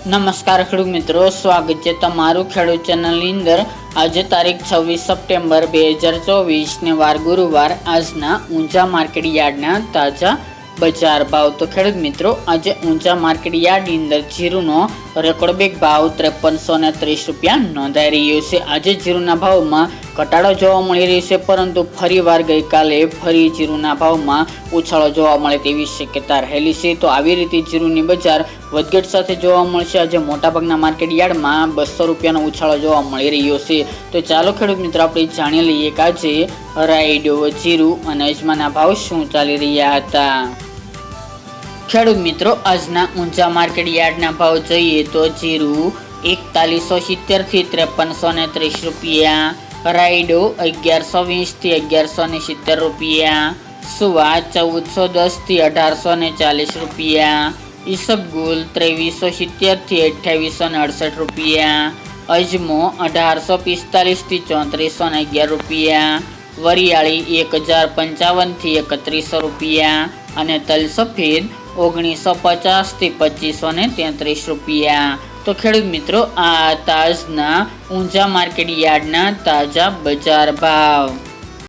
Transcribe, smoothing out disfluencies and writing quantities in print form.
નમસ્કાર ખેડૂત મિત્રો, સ્વાગત છે તમારું ખેડૂત ચેનલની અંદર। આજે તારીખ 26 સપ્ટેમ્બર 2024 ને વાર ગુરુવાર। આજના ઊંચા માર્કેટ યાર્ડના તાજા બજાર ભાવ। તો ખેડૂત મિત્રો, આજે ઊંચા માર્કેટ યાર્ડની અંદર જીરુનો રેકોર્ડ બ્રેક ભાવ 5330 રૂપિયા નોંધાઈ રહ્યો છે। આજે જીરુના ભાવમાં ઘટાડો જોવા મળી રહ્યો છે, પરંતુ ફરીવાર ગઈકાલે ફરી જીરુના ભાવમાં ઉછાળો જોવા મળે તેવી શક્યતા રહેલી છે। તો આવી રીતે જીરુની બજાર વધઘટ સાથે જોવા મળશે। આજે મોટાભાગના માર્કેટ યાર્ડમાં 200 રૂપિયાનો ઉછાળો જોવા મળી રહ્યો છે। તો ચાલો ખેડૂત મિત્રો, આપણે જાણી લઈએ કે આજે રાયડો, જીરુ અને અજમાના ભાવ શું ચાલી રહ્યા હતા। ખેડૂત મિત્રો, આજના ઊંચા માર્કેટ યાર્ડના ભાવ જોઈએ તો જીરુ 4170 થી 5330 રૂપિયા, રાયડો 1120 થી 1170 રૂપિયા, સુવા 1410 થી 1840 રૂપિયા, ઈસબગુલ 2370 થી 2868 રૂપિયા, અજમો 1845 થી 3411 રૂપિયા, વરિયાળી 1055 થી 3100 રૂપિયા અને તલ સફેદ 1950 થી 2533 રૂપિયા। તો ખેડૂત મિત્રો, આ તાજના ઊંચા માર્કેટ યાર્ડના તાજા બજાર ભાવ।